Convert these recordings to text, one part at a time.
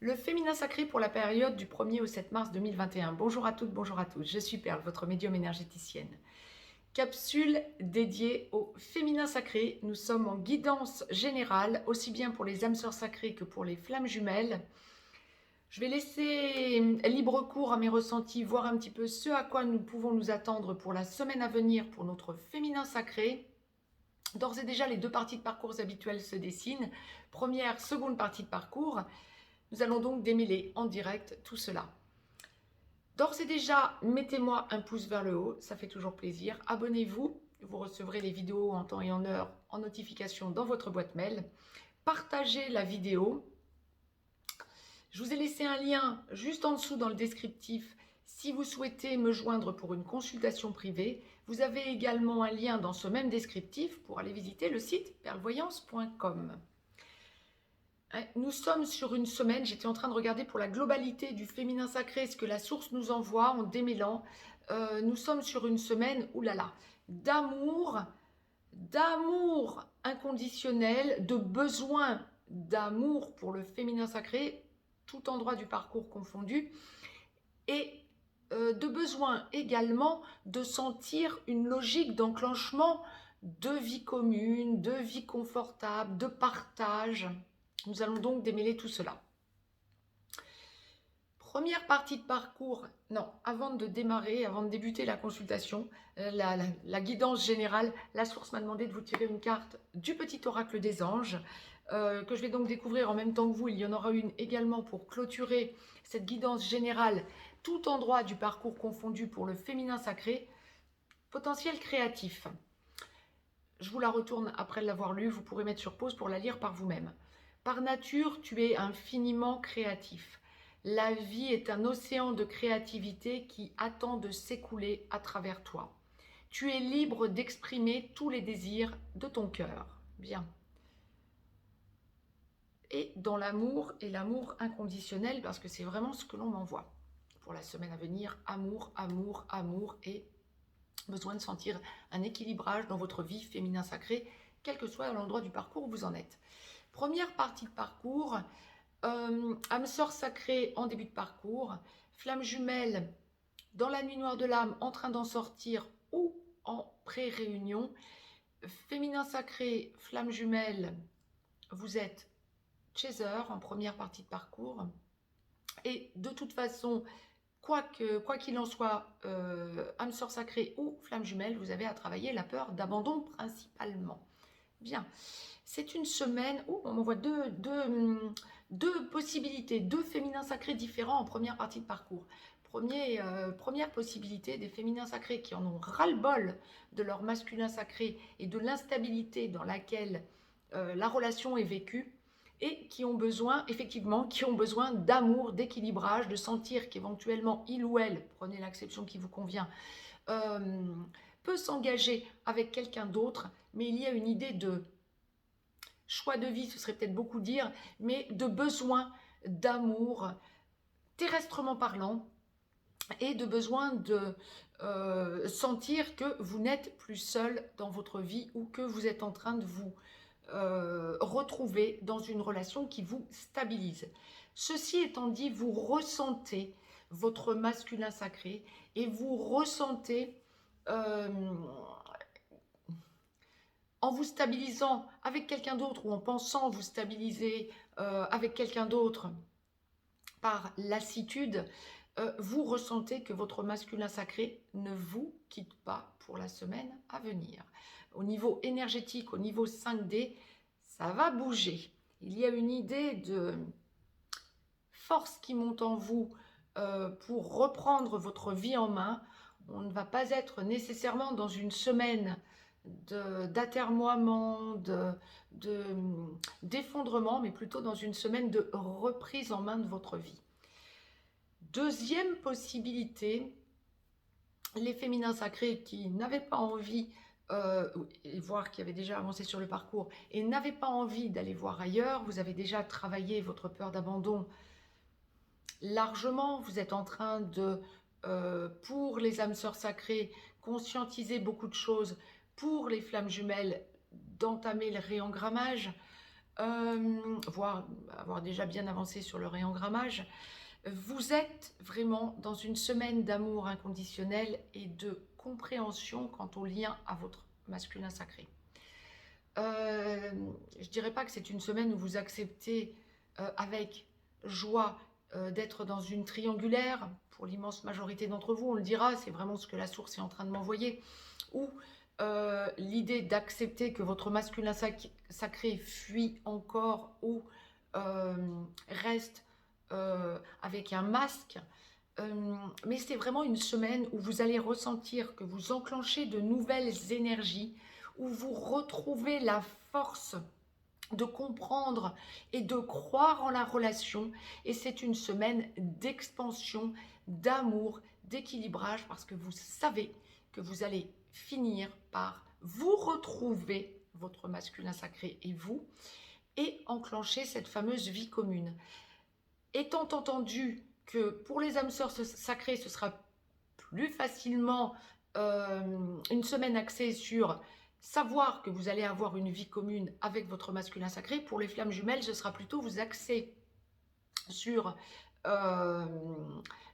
Le féminin sacré pour la période du 1er au 7 mars 2021. Bonjour à toutes, bonjour à tous. Je suis Perle, votre médium énergéticienne. Capsule dédiée au féminin sacré. Nous sommes en guidance générale, aussi bien pour les âmes sœurs sacrées que pour les flammes jumelles. Je vais laisser libre cours à mes ressentis, voir un petit peu ce à quoi nous pouvons nous attendre pour la semaine à venir pour notre féminin sacré. D'ores et déjà, les deux parties de parcours habituelles se dessinent. Première, seconde partie de parcours. Nous allons donc démêler en direct tout cela. D'ores et déjà, mettez-moi un pouce vers le haut, ça fait toujours plaisir. Abonnez-vous, vous recevrez les vidéos en temps et en heure en notification dans votre boîte mail. Partagez la vidéo. Je vous ai laissé un lien juste en dessous dans le descriptif si vous souhaitez me joindre pour une consultation privée. Vous avez également un lien dans ce même descriptif pour aller visiter le site perlevoyance.com. Nous sommes sur une semaine, j'étais en train de regarder pour la globalité du féminin sacré, ce que la source nous envoie en démêlant. Nous sommes sur une semaine, oulala, d'amour inconditionnel, de besoin d'amour pour le féminin sacré, tout endroit du parcours confondu, et de besoin également de sentir une logique d'enclenchement de vie commune, de vie confortable, de partage. Nous allons donc démêler tout cela. Première partie de parcours, non, avant de démarrer, avant de débuter la consultation, la guidance générale, la source m'a demandé de vous tirer une carte du petit oracle des anges, que je vais donc découvrir en même temps que vous. Il y en aura une également pour clôturer cette guidance générale, tout endroit du parcours confondu pour le féminin sacré, potentiel créatif. Je vous la retourne après l'avoir lue, vous pourrez mettre sur pause pour la lire par vous-même. Par nature, tu es infiniment créatif. La vie est un océan de créativité qui attend de s'écouler à travers toi. Tu es libre d'exprimer tous les désirs de ton cœur. Bien. Et dans l'amour, et l'amour inconditionnel, parce que c'est vraiment ce que l'on m'envoie. Pour la semaine à venir, amour, amour, amour, et besoin de sentir un équilibrage dans votre vie féminin sacré, quel que soit l'endroit du parcours où vous en êtes. Première partie de parcours, âme sœur sacrée en début de parcours, flamme jumelle dans la nuit noire de l'âme en train d'en sortir ou en pré-réunion, féminin sacré, flamme jumelle, vous êtes chaser en première partie de parcours, et de toute façon, quoi qu'il en soit, âme sœur sacrée ou flamme jumelle, vous avez à travailler la peur d'abandon principalement. Bien, c'est une semaine où on m'envoie deux possibilités, deux féminins sacrés différents en première partie de parcours. Première possibilité, des féminins sacrés qui en ont ras-le-bol de leur masculin sacré et de l'instabilité dans laquelle la relation est vécue, et qui ont besoin, effectivement, d'amour, d'équilibrage, de sentir qu'éventuellement il ou elle, prenez l'acception qui vous convient, peut s'engager avec quelqu'un d'autre, mais il y a une idée de choix de vie, ce serait peut-être beaucoup dire, mais de besoin d'amour, terrestrement parlant, et de besoin de sentir que vous n'êtes plus seul dans votre vie ou que vous êtes en train de vous retrouver dans une relation qui vous stabilise. Ceci étant dit, vous ressentez votre masculin sacré et vous ressentez en vous stabilisant avec quelqu'un d'autre ou en pensant vous stabiliser avec quelqu'un d'autre par lassitude, vous ressentez que votre masculin sacré ne vous quitte pas pour la semaine à venir. Au niveau énergétique, au niveau 5D, ça va bouger. Il y a une idée de force qui monte en vous pour reprendre votre vie en main. On ne va pas être nécessairement dans une semaine d'atermoiement, d'effondrement, mais plutôt dans une semaine de reprise en main de votre vie. Deuxième possibilité, les féminins sacrés qui n'avaient pas envie, voire qui avaient déjà avancé sur le parcours, et n'avaient pas envie d'aller voir ailleurs, vous avez déjà travaillé votre peur d'abandon largement, vous êtes en train de, pour les âmes sœurs sacrées, conscientiser beaucoup de choses, pour les flammes jumelles, d'entamer le réengrammage, voire avoir déjà bien avancé sur le réengrammage. Vous êtes vraiment dans une semaine d'amour inconditionnel et de compréhension quant au lien à votre masculin sacré. Je dirais pas que c'est une semaine où vous acceptez avec joie d'être dans une triangulaire. Pour l'immense majorité d'entre vous, on le dira, c'est vraiment ce que la source est en train de m'envoyer. Ou l'idée d'accepter que votre masculin sacré fuit encore ou reste avec un masque. Mais c'est vraiment une semaine où vous allez ressentir que vous enclenchez de nouvelles énergies, où vous retrouvez la force de comprendre et de croire en la relation. Et c'est une semaine d'expansion, d'amour, d'équilibrage, parce que vous savez que vous allez finir par vous retrouver, votre masculin sacré et vous, et enclencher cette fameuse vie commune. Étant entendu que pour les âmes sœurs sacrées, ce sera plus facilement une semaine axée sur savoir que vous allez avoir une vie commune avec votre masculin sacré. Pour les flammes jumelles, ce sera plutôt vous axer sur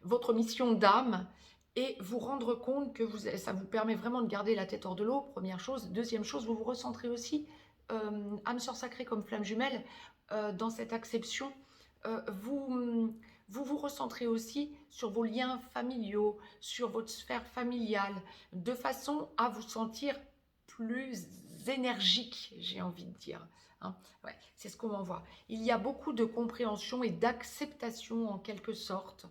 votre mission d'âme et vous rendre compte que ça vous permet vraiment de garder la tête hors de l'eau, première chose. Deuxième chose, vous vous recentrez aussi, âme sœur sacrée comme flamme jumelle, dans cette acception. Vous recentrez aussi sur vos liens familiaux, sur votre sphère familiale, de façon à vous sentir plus énergique, j'ai envie de dire. Hein. Ouais, c'est ce qu'on m'envoie. Il y a beaucoup de compréhension et d'acceptation en quelque sorte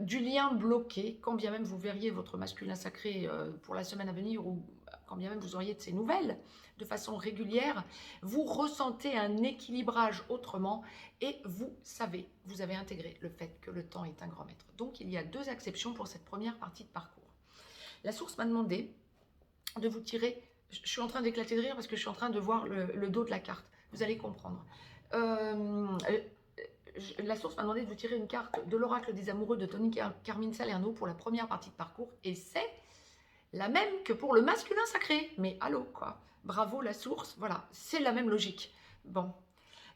du lien bloqué, quand bien même vous verriez votre masculin sacré pour la semaine à venir ou quand bien même vous auriez de ces nouvelles de façon régulière, vous ressentez un équilibrage autrement et vous savez, vous avez intégré le fait que le temps est un grand maître. Donc il y a deux acceptions pour cette première partie de parcours. La source m'a demandé de vous tirer, je suis en train d'éclater de rire parce que je suis en train de voir le dos de la carte, vous allez comprendre. La source m'a demandé de vous tirer une carte de l'oracle des amoureux de Tony Carmine Salerno pour la première partie de parcours et c'est la même que pour le masculin sacré. Mais allô quoi, bravo la source, voilà, c'est la même logique. Bon,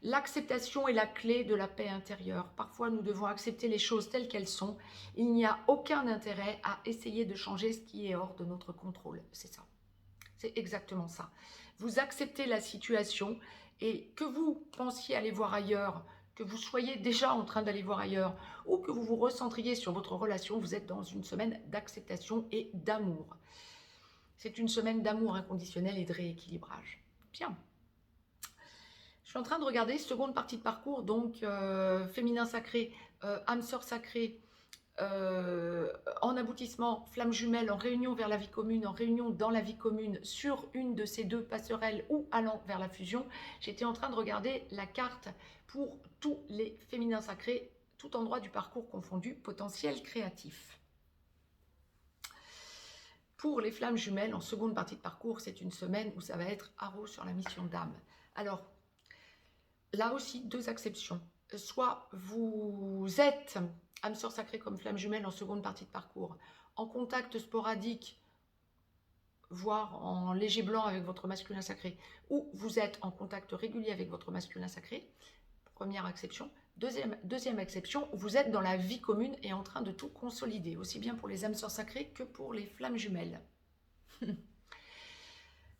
l'acceptation est la clé de la paix intérieure. Parfois nous devons accepter les choses telles qu'elles sont. Il n'y a aucun intérêt à essayer de changer ce qui est hors de notre contrôle, c'est ça. C'est exactement ça. Vous acceptez la situation et que vous pensiez aller voir ailleurs, que vous soyez déjà en train d'aller voir ailleurs ou que vous vous recentriez sur votre relation, vous êtes dans une semaine d'acceptation et d'amour. C'est une semaine d'amour inconditionnel et de rééquilibrage. Bien. Je suis en train de regarder seconde partie de parcours, donc féminin sacré, âme sœur sacrée, en aboutissement, flamme jumelle, en réunion vers la vie commune, en réunion dans la vie commune, sur une de ces deux passerelles ou allant vers la fusion. J'étais en train de regarder la carte pour tous les féminins sacrés, tout endroit du parcours confondu, potentiel créatif. Pour les flammes jumelles, en seconde partie de parcours, c'est une semaine où ça va être haro sur la mission d'âme. Alors, là aussi, deux acceptions. Soit vous êtes âme sœur sacrée comme flamme jumelle en seconde partie de parcours, en contact sporadique, voire en léger blanc avec votre masculin sacré, ou vous êtes en contact régulier avec votre masculin sacré, première acception. Deuxième acception, vous êtes dans la vie commune et en train de tout consolider, aussi bien pour les âmes sœurs sacrées que pour les flammes jumelles.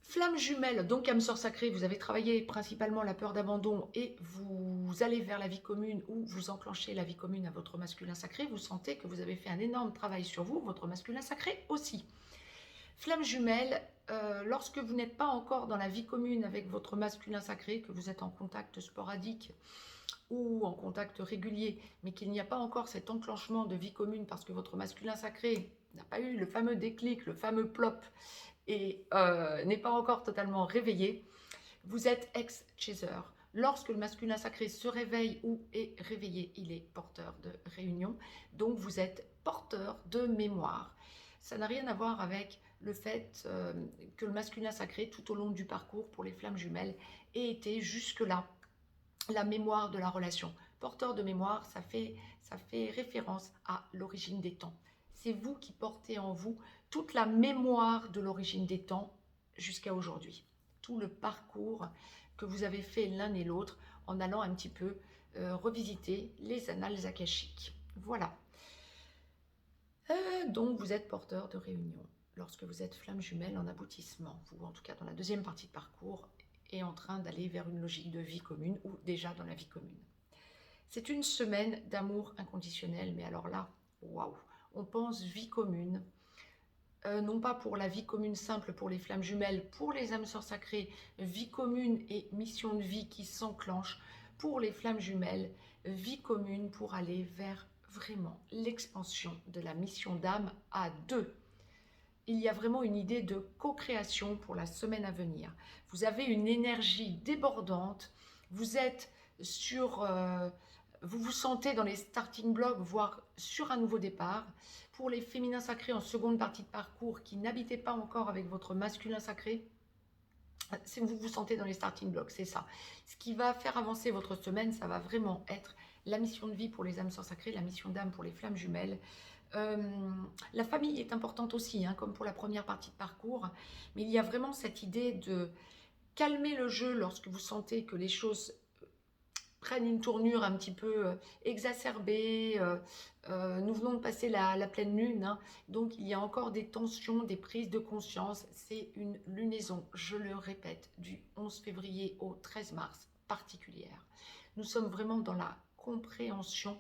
Flamme jumelle, donc âme sœur sacrée, vous avez travaillé principalement la peur d'abandon et vous allez vers la vie commune ou vous enclenchez la vie commune à votre masculin sacré, vous sentez que vous avez fait un énorme travail sur vous, votre masculin sacré aussi. Flamme jumelle, lorsque vous n'êtes pas encore dans la vie commune avec votre masculin sacré, que vous êtes en contact sporadique ou en contact régulier, mais qu'il n'y a pas encore cet enclenchement de vie commune parce que votre masculin sacré n'a pas eu le fameux déclic, le fameux plop, et n'est pas encore totalement réveillé, vous êtes ex-chaser. Lorsque le masculin sacré se réveille ou est réveillé, il est porteur de réunion, donc vous êtes porteur de mémoire. Ça n'a rien à voir avec le fait que le masculin sacré, tout au long du parcours pour les flammes jumelles, ait été jusque-là la mémoire de la relation. Porteur de mémoire, ça fait référence à l'origine des temps. C'est vous qui portez en vous toute la mémoire de l'origine des temps jusqu'à aujourd'hui. Tout le parcours que vous avez fait l'un et l'autre en allant un petit peu revisiter les annales akashiques. Voilà. Donc, vous êtes porteur de réunion lorsque vous êtes flamme jumelle en aboutissement, ou en tout cas dans la deuxième partie de parcours, et en train d'aller vers une logique de vie commune, ou déjà dans la vie commune. C'est une semaine d'amour inconditionnel, mais alors là, waouh, on pense vie commune, non pas pour la vie commune simple pour les flammes jumelles, pour les âmes sœurs sacrées, vie commune et mission de vie qui s'enclenche pour les flammes jumelles, vie commune pour aller vers vraiment l'expansion de la mission d'âme à deux. Il y a vraiment une idée de co-création pour la semaine à venir. Vous avez une énergie débordante, vous êtes sur... vous vous sentez dans les starting blocks, voire sur un nouveau départ. Pour les féminins sacrés en seconde partie de parcours qui n'habitez pas encore avec votre masculin sacré, vous vous sentez dans les starting blocks, c'est ça. Ce qui va faire avancer votre semaine, ça va vraiment être la mission de vie pour les âmes sœurs sacrées, la mission d'âme pour les flammes jumelles. La famille est importante aussi, hein, comme pour la première partie de parcours, mais il y a vraiment cette idée de calmer le jeu lorsque vous sentez que les choses prennent une tournure un petit peu exacerbée. Nous venons de passer la pleine lune, hein, donc il y a encore des tensions, des prises de conscience. C'est une lunaison, je le répète, du 11 février au 13 mars particulière. Nous sommes vraiment dans la compréhension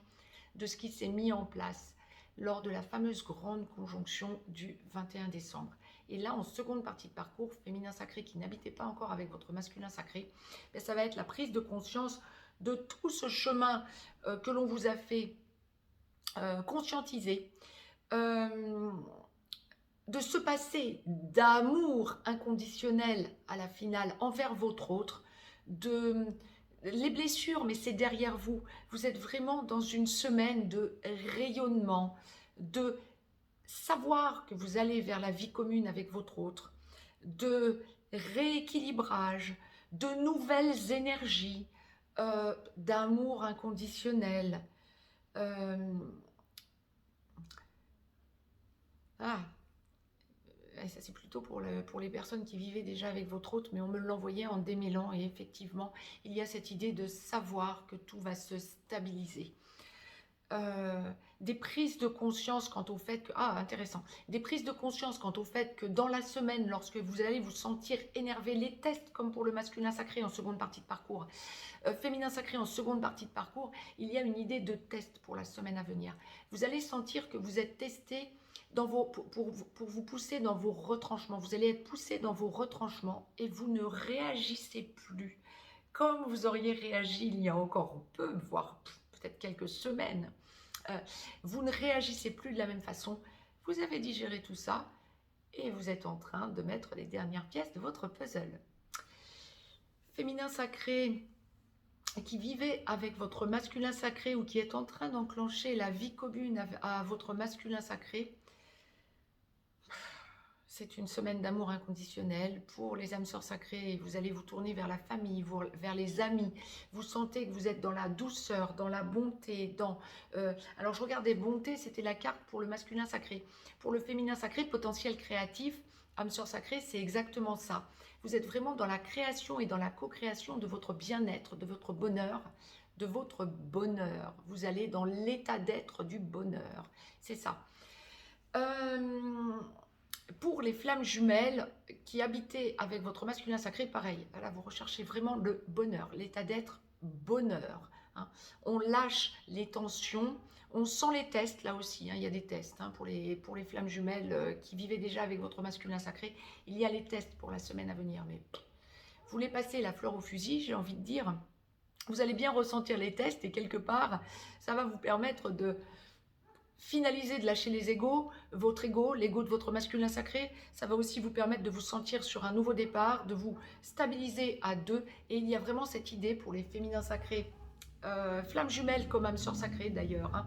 de ce qui s'est mis en place lors de la fameuse grande conjonction du 21 décembre. Et là, en seconde partie de parcours, féminin sacré qui n'habitez pas encore avec votre masculin sacré, ben, ça va être la prise de conscience de tout ce chemin que l'on vous a fait conscientiser, de se passer d'amour inconditionnel à la finale envers votre autre, les blessures, mais c'est derrière vous. Vous êtes vraiment dans une semaine de rayonnement, de savoir que vous allez vers la vie commune avec votre autre, de rééquilibrage, de nouvelles énergies, d'amour inconditionnel. Ça c'est plutôt pour les personnes qui vivaient déjà avec votre hôte, mais on me l'envoyait en démêlant, et effectivement, il y a cette idée de savoir que tout va se stabiliser. Des prises de conscience quant au fait que... Ah, intéressant. Des prises de conscience quant au fait que dans la semaine, lorsque vous allez vous sentir énervé, les tests, comme pour le masculin sacré en seconde partie de parcours, féminin sacré en seconde partie de parcours, il y a une idée de test pour la semaine à venir. Vous allez sentir que vous êtes testé dans pour vous pousser dans vos retranchements. Vous allez être poussé dans vos retranchements et vous ne réagissez plus comme vous auriez réagi il y a encore peu, voire peut-être quelques semaines. Vous ne réagissez plus de la même façon. Vous avez digéré tout ça et vous êtes en train de mettre les dernières pièces de votre puzzle. Féminin sacré qui vivait avec votre masculin sacré ou qui est en train d'enclencher la vie commune à votre masculin sacré, c'est une semaine d'amour inconditionnel pour les âmes sœurs sacrées. Vous allez vous tourner vers la famille, vers les amis. Vous sentez que vous êtes dans la douceur, dans la bonté. Alors je regardais bonté, c'était la carte pour le masculin sacré. Pour le féminin sacré, potentiel créatif, âme sœur sacrée, c'est exactement ça. Vous êtes vraiment dans la création et dans la co-création de votre bien-être, de votre bonheur, de votre bonheur. Vous allez dans l'état d'être du bonheur. C'est ça. Pour les flammes jumelles qui habitaient avec votre masculin sacré, pareil. Là, vous recherchez vraiment le bonheur, l'état d'être bonheur. Hein. On lâche les tensions, on sent les tests là aussi. Hein. Il y a des tests pour les flammes jumelles qui vivaient déjà avec votre masculin sacré. Il y a les tests pour la semaine à venir. Mais vous voulez passer la fleur au fusil, j'ai envie de dire. Vous allez bien ressentir les tests et quelque part, ça va vous permettre de finaliser de lâcher les égos, votre ego, l'ego de votre masculin sacré. Ça va aussi vous permettre de vous sentir sur un nouveau départ, de vous stabiliser à deux. Et il y a vraiment cette idée pour les féminins sacrés, flammes jumelles comme âme sœur sacrée d'ailleurs,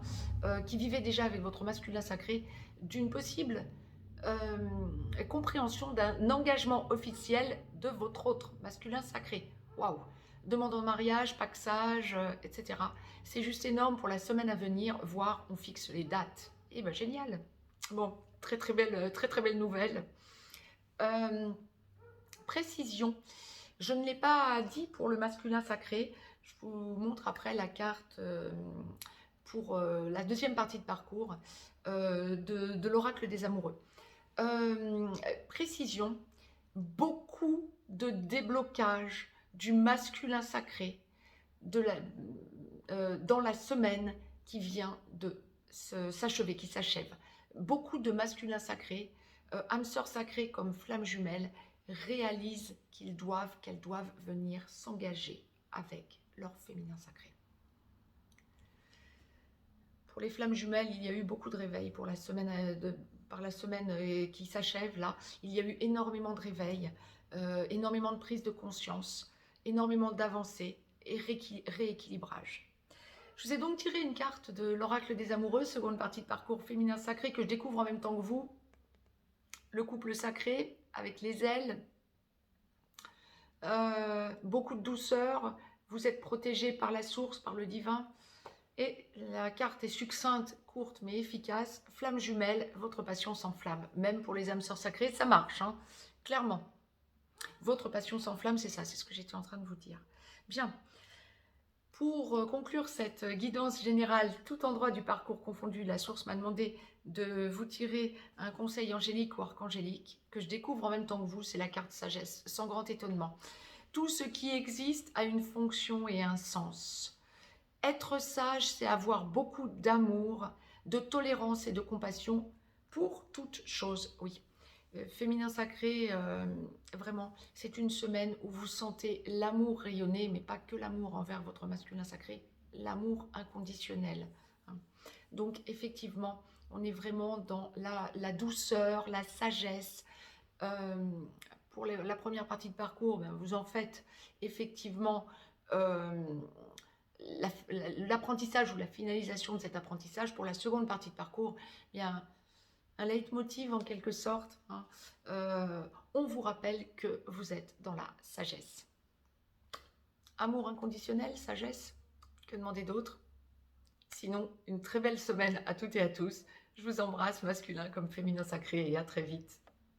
qui vivaient déjà avec votre masculin sacré, d'une possible compréhension d'un engagement officiel de votre autre masculin sacré. Waouh! Demande en mariage, paxage, etc. C'est juste énorme pour la semaine à venir, voire on fixe les dates. Et ben génial. Bon, très belle nouvelle. Précision. Je ne l'ai pas dit pour le masculin sacré. Je vous montre après la carte pour la deuxième partie de parcours de l'oracle des amoureux. Précision, beaucoup de déblocage du masculin sacré dans la semaine qui vient de s'achever, qui s'achève. Beaucoup de masculins sacrés, âmes sœurs sacrées comme flammes jumelles, réalisent qu'elles doivent venir s'engager avec leur féminin sacré. Pour les flammes jumelles, il y a eu beaucoup de réveils pour la semaine par la semaine qui s'achève là. Il y a eu énormément de réveils, énormément de prise de conscience, énormément d'avancées et rééquilibrage. Je vous ai donc tiré une carte de l'oracle des amoureux, seconde partie de parcours féminin sacré que je découvre en même temps que vous. Le couple sacré avec les ailes, beaucoup de douceur, vous êtes protégé par la source, par le divin. Et la carte est succincte, courte mais efficace. Flamme jumelle, votre passion s'enflamme. Même pour les âmes sœurs sacrées, ça marche, hein, clairement. Votre passion s'enflamme, c'est ça, c'est ce que j'étais en train de vous dire. Bien. Pour conclure cette guidance générale, tout endroit du parcours confondu, la source m'a demandé de vous tirer un conseil angélique ou archangélique que je découvre en même temps que vous, c'est la carte sagesse, sans grand étonnement. Tout ce qui existe a une fonction et un sens. Être sage, c'est avoir beaucoup d'amour, de tolérance et de compassion pour toute chose, oui. Féminin sacré, vraiment, c'est une semaine où vous sentez l'amour rayonner, mais pas que l'amour envers votre masculin sacré, l'amour inconditionnel. Donc, effectivement, on est vraiment dans la douceur, la sagesse. Pour la première partie de parcours, ben, vous en faites effectivement l'apprentissage ou la finalisation de cet apprentissage. Pour la seconde partie de parcours, il y a un leitmotiv en quelque sorte. Hein. On vous rappelle que vous êtes dans la sagesse. Amour inconditionnel, sagesse, que demander d'autre? Sinon, une très belle semaine à toutes et à tous. Je vous embrasse, masculin comme féminin sacré, et à très vite.